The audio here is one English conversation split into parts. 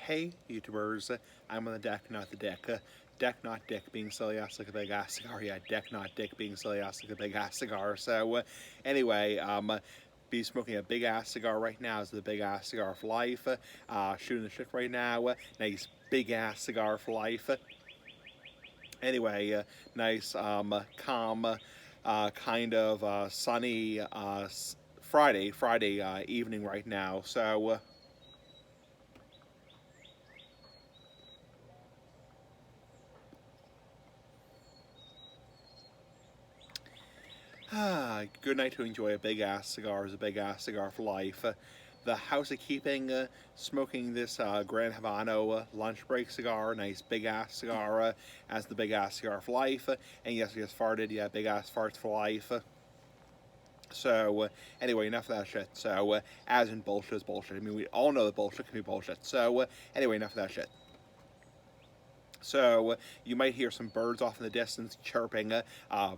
Hey, YouTubers, I'm on the deck, not the dick. Deck, not dick, being silly ass like a big ass cigar. Yeah, deck, not dick, being silly ass like a big ass cigar. So, anyway, be smoking a big ass cigar right now. Is the big ass cigar for life. Shooting the shit right now. Nice big ass cigar for life. Anyway, nice, calm, kind of sunny Friday evening right now. So. Good night to enjoy a big ass cigar is a big ass cigar for life. The House of Keeping smoking this Gran Habano lunch break cigar, nice big ass cigar as the big ass cigar for life. And yes, I just farted, yeah, big ass farts for life. So, anyway, enough of that shit. So, as in bullshit is bullshit. I mean, we all know that bullshit can be bullshit. So, anyway, enough of that shit. So you might hear some birds off in the distance chirping.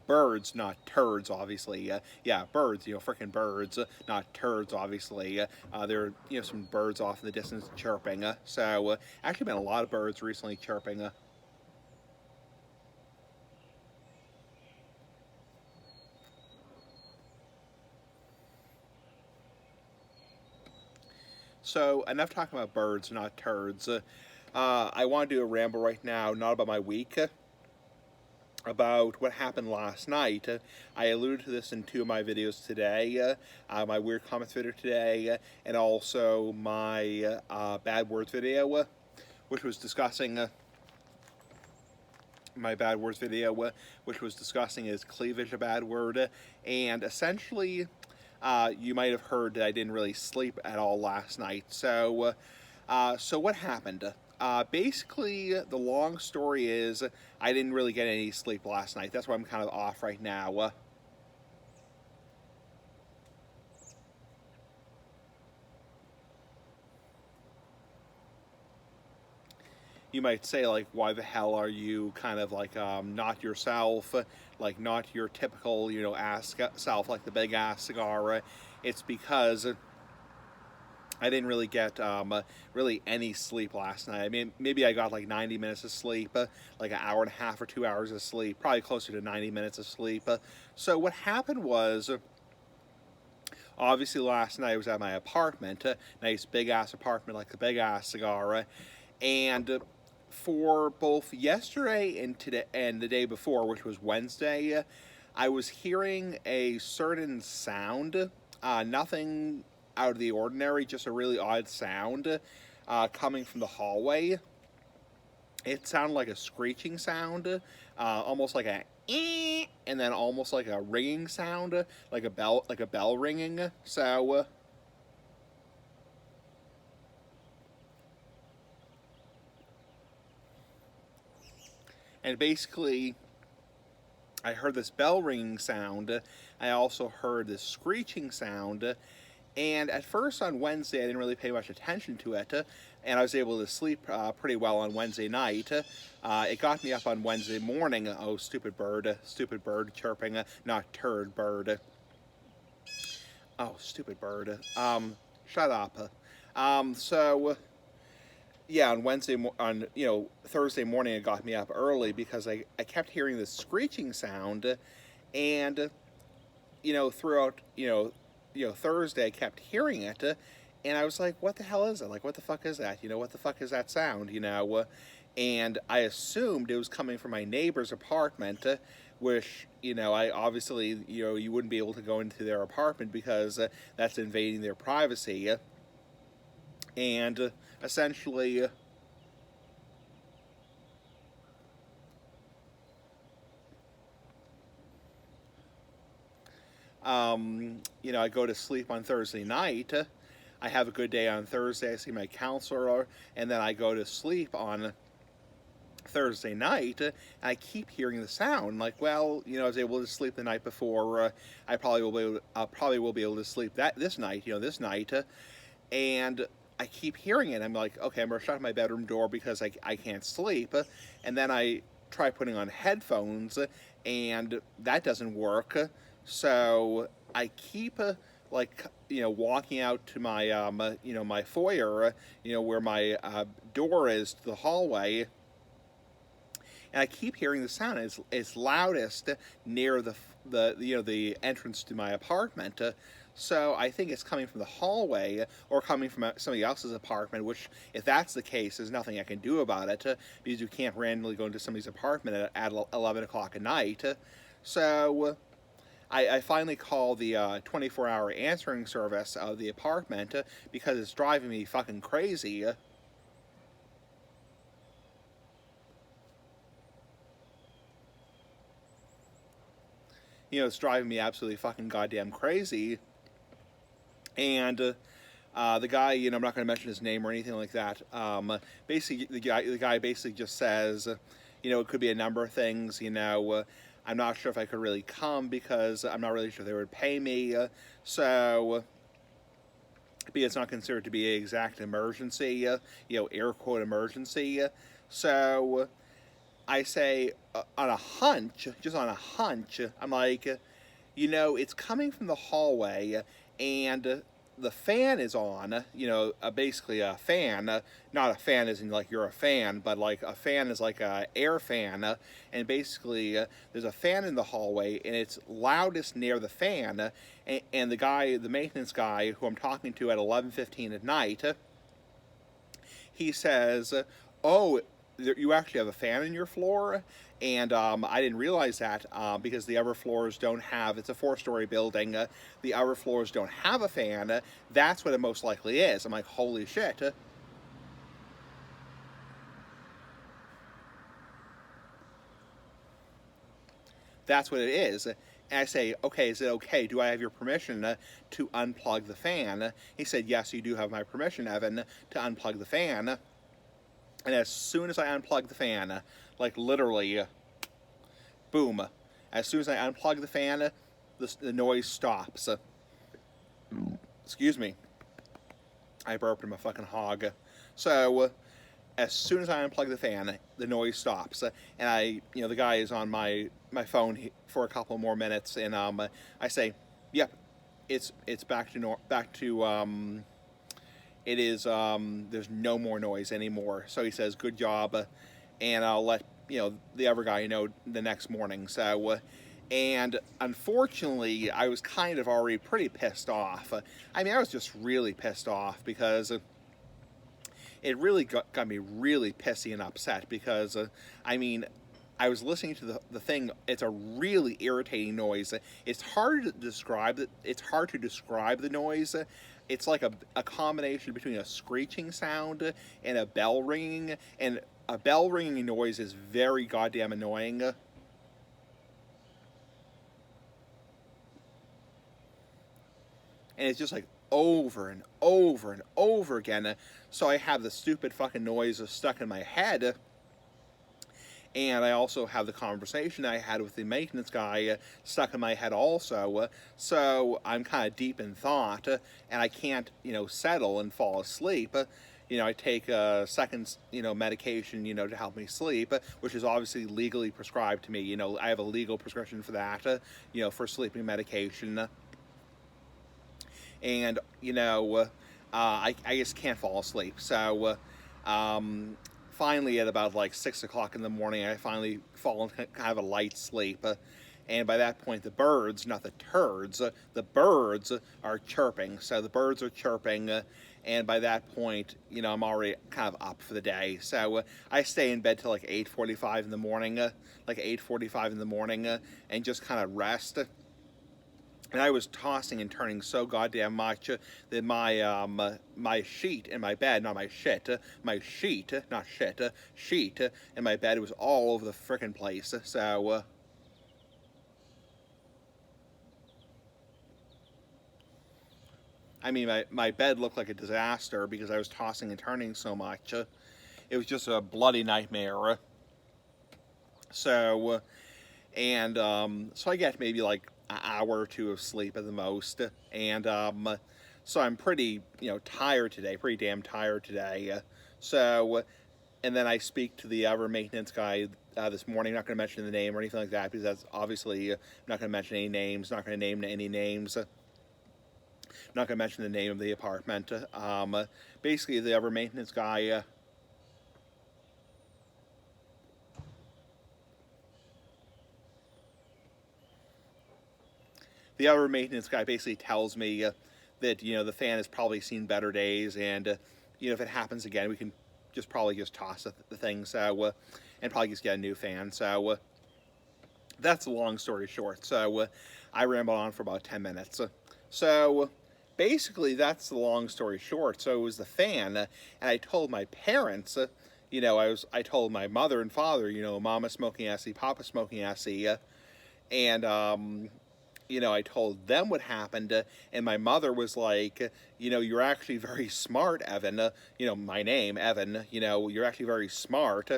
Birds, not turds, obviously. Yeah, birds, freaking birds, not turds, obviously. There are, some birds off in the distance chirping. So actually been a lot of birds recently chirping. So enough talking about birds, not turds. I want to do a ramble right now, not about my week, about what happened last night. I alluded to this in two of my videos today, my Weird Comments video today, and also my Bad Words video, which was discussing my Bad Words video, which was discussing is cleavage a bad word, and essentially, you might have heard that I didn't really sleep at all last night. So what happened? Basically, the long story is I didn't really get any sleep last night. That's why I'm kind of off right now. You might say, like, why the hell are you kind of like not yourself, like not your typical, ass self, like the big ass cigar? It's because I didn't really get really any sleep last night. I mean, maybe I got like 90 minutes of sleep, like an hour and a half or 2 hours of sleep, probably closer to 90 minutes of sleep. So what happened was, obviously last night I was at my apartment, nice big ass apartment like the big ass cigar, and for both yesterday and today and the day before, which was Wednesday, I was hearing a certain sound, nothing out of the ordinary, just a really odd sound coming from the hallway. It sounded like a screeching sound, almost like a and then almost like a ringing sound, like a bell ringing. So and basically I heard this bell ringing sound. I also heard this screeching sound. And at first on Wednesday, I didn't really pay much attention to it, and I was able to sleep pretty well on Wednesday night. It got me up on Wednesday morning. Oh, stupid bird chirping, not turd bird. Oh, stupid bird. Shut up. So yeah, on Thursday morning, it got me up early because I kept hearing this screeching sound, and throughout Thursday, I kept hearing it, and I was like, what the hell is it? Like, what the fuck is that? What the fuck is that sound? And I assumed it was coming from my neighbor's apartment, which, I obviously, you wouldn't be able to go into their apartment because that's invading their privacy. And essentially, I go to sleep on Thursday night. I have a good day on Thursday. I see my counselor, and then I go to sleep on Thursday night. And I keep hearing the sound. Like, well, I was able to sleep the night before. I probably will be able to sleep this night. This night, and I keep hearing it. I'm like, okay, I'm gonna shut my bedroom door because I can't sleep. And then I try putting on headphones, and that doesn't work. So I keep walking out to my, my foyer, where my door is to the hallway, and I keep hearing the sound. It's loudest near the entrance to my apartment. So I think it's coming from the hallway or coming from somebody else's apartment, which, if that's the case, there's nothing I can do about it, because you can't randomly go into somebody's apartment at 11 o'clock at night. So I finally call the 24-hour answering service of the apartment, because it's driving me fucking crazy. It's driving me absolutely fucking goddamn crazy. And the guy, I'm not going to mention his name or anything like that. Basically, the guy basically just says, it could be a number of things. I'm not sure if I could really come because I'm not really sure they would pay me. So, because it's not considered to be an exact emergency, air quote emergency. So, I say, on a hunch, just on a hunch, I'm like, it's coming from the hallway, and the fan is on, basically a fan, not a fan as in like you're a fan, but like a fan is like a air fan, and basically there's a fan in the hallway, and it's loudest near the fan, and the maintenance guy who I'm talking to at 11:15 at night, he says, "Oh, you actually have a fan in your floor?" And I didn't realize that, because the upper floors don't have, it's a 4-story building, the upper floors don't have a fan. That's what it most likely is. I'm like, holy shit. That's what it is. And I say, okay, is it okay? Do I have your permission to unplug the fan? He said, yes, you do have my permission, Evan, to unplug the fan. And as soon as I unplug the fan, like literally, boom. As soon as I unplug the fan, the noise stops. Excuse me. I burped. I'm a fucking hog. So, as soon as I unplug the fan, the noise stops. And the guy is on my phone for a couple more minutes, and I say, yep, it's back to it is, there's no more noise anymore. So he says, good job, and I'll let the other guy know the next morning. So, and unfortunately, I was kind of already pretty pissed off. I was just really pissed off, because it really got me really pissy and upset, because I was listening to the thing. It's a really irritating noise. It's hard to describe the noise. It's like a combination between a screeching sound and a bell ringing, and a bell ringing noise is very goddamn annoying. And it's just like over and over and over again. So I have the stupid fucking noise stuck in my head. And I also have the conversation I had with the maintenance guy stuck in my head also. So I'm kind of deep in thought, and I can't, settle and fall asleep. I take a second, medication, to help me sleep, which is obviously legally prescribed to me. I have a legal prescription for that, for sleeping medication. And, I just can't fall asleep. So, finally, at about like 6 o'clock in the morning, I finally fall into kind of a light sleep. And by that point, the birds, not the turds, the birds are chirping. So the birds are chirping. And by that point, I'm already kind of up for the day. So I stay in bed till like 8:45 in the morning, and just kind of rest. And I was tossing and turning so goddamn much that my sheet in my bed, not my shit, my sheet, not shit, sheet in my bed was all over the frickin' place. So, my bed looked like a disaster because I was tossing and turning so much. It was just a bloody nightmare. So, and so I get maybe like an hour or two of sleep at the most, and so I'm pretty tired today, pretty damn tired today. So, and then I speak to the other maintenance guy this morning. I'm not going to mention the name or anything like that, because that's obviously I'm not going to mention any names, not going to name any names. Not going to mention the name of the apartment. Basically, the other maintenance guy. The other maintenance guy basically tells me that the fan has probably seen better days, and if it happens again, we can probably just toss the thing, so and probably just get a new fan. So that's the long story short. So I rambled on for about 10 minutes. So basically, that's the long story short. So it was the fan, and I told my parents. I told my mother and father, Mama smoking Essie, Papa smoking Essie, and I told them what happened, and my mother was like, you're actually very smart, Evan. My name, Evan. You're actually very smart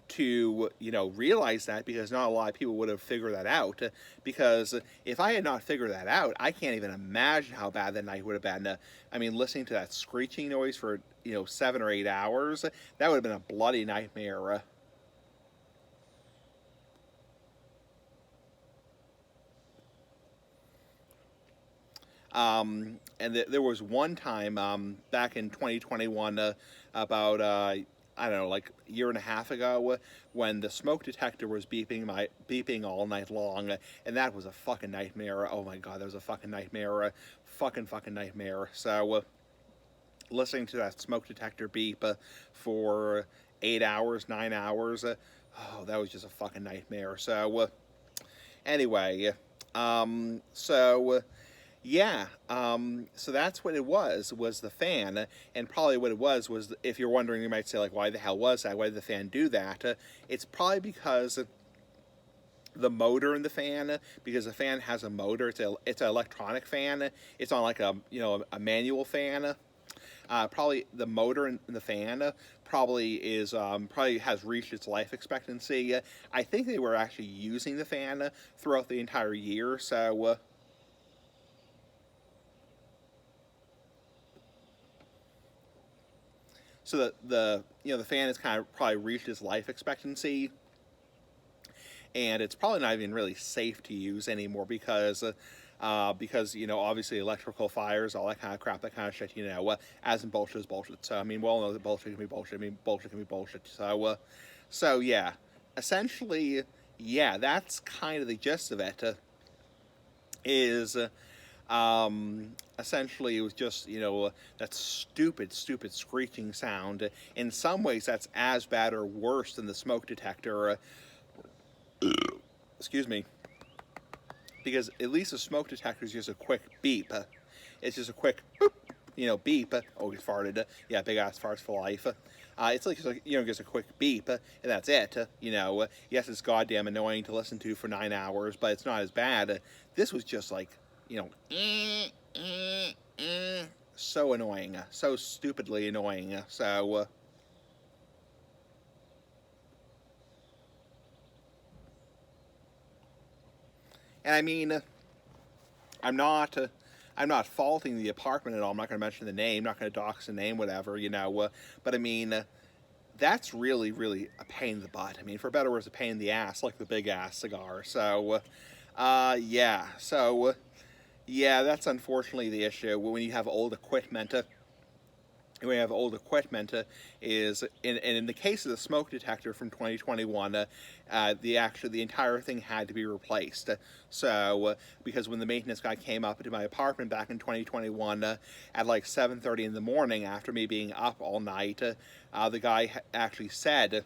to realize that, because not a lot of people would have figured that out. Because if I had not figured that out, I can't even imagine how bad that night would have been. I mean, listening to that screeching noise for 7 or 8 hours, that would have been a bloody nightmare. And there was one time back in 2021, about I don't know, like a year and a half ago, when the smoke detector was beeping all night long, and that was a fucking nightmare. Oh my god, that was a fucking nightmare, fucking nightmare. So listening to that smoke detector beep for 8 hours, 9 hours, oh, that was just a fucking nightmare. So anyway, so. Yeah, so that's what it was the fan, and probably what it was, if you're wondering, you might say, like, why the hell was that? Why did the fan do that? It's probably because the motor in the fan, because the fan has a motor, it's an electronic fan, it's not like a manual fan. Probably the motor in the fan probably has reached its life expectancy. I think they were actually using the fan throughout the entire year, so... So the fan has kind of probably reached its life expectancy, and it's probably not even really safe to use anymore, because obviously electrical fires, all that kind of crap, that kind of shit, as in bullshit is bullshit. So I mean, we all know that bullshit can be bullshit. I mean, bullshit can be bullshit. So yeah, essentially, yeah, that's kind of the gist of it. Is essentially, it was just, that stupid screeching sound. In some ways, that's as bad or worse than the smoke detector. Excuse me. Because at least the smoke detector is just a quick beep. It's just a quick boop, beep. Oh, he farted. Yeah, big ass farts for life. It's like, just a quick beep, and that's it. Yes, it's goddamn annoying to listen to for 9 hours, but it's not as bad. This was just like, so annoying, so stupidly annoying. So, and I mean, I'm not, I'm not faulting the apartment at all. I'm not going to mention the name, not going to dox the name, whatever, But I mean, that's really, really a pain in the butt. I mean, for better words, a pain in the ass, like the big ass cigar. So, yeah. So, yeah, that's unfortunately the issue when you have old equipment. We have old equipment is in the case of the smoke detector from 2021, the entire thing had to be replaced. So because when the maintenance guy came up to my apartment back in 2021 at like 7:30 in the morning, after me being up all night, the guy actually said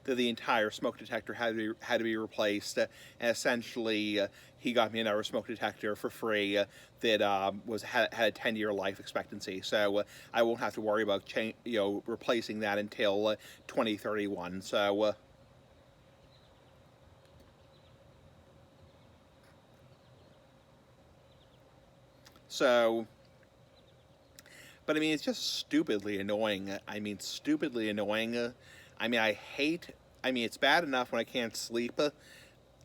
that the entire smoke detector had to be replaced, and essentially he got me another smoke detector for free that had a 10-year life expectancy. So I won't have to worry about replacing that until 2031. So, but I mean, it's just stupidly annoying. I mean, stupidly annoying. I mean, I hate. I mean, it's bad enough when I can't sleep.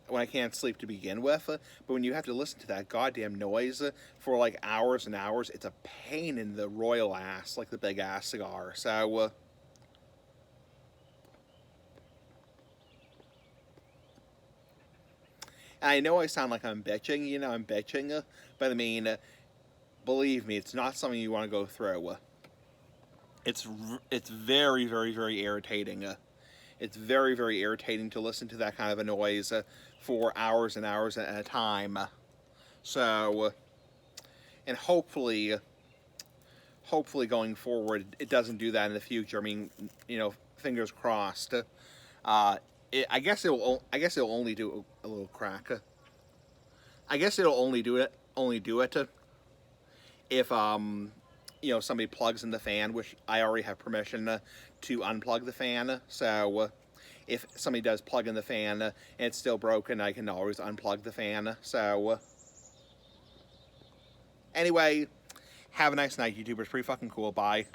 When I can't sleep to begin with, but when you have to listen to that goddamn noise for like hours and hours, it's a pain in the royal ass, like the big ass cigar. So, I know I sound like I'm bitching, I'm bitching, But I mean, believe me, it's not something you want to go through. It's very, very, very irritating. It's very, very irritating to listen to that kind of a noise for hours and hours at a time. So, and hopefully going forward, it doesn't do that in the future. I mean, fingers crossed. I guess it'll only do a little crack. I guess it'll only do it if somebody plugs in the fan, which I already have permission to unplug the fan. So if somebody does plug in the fan and it's still broken, I can always unplug the fan. So anyway, have a nice night, YouTubers. Pretty fucking cool. Bye.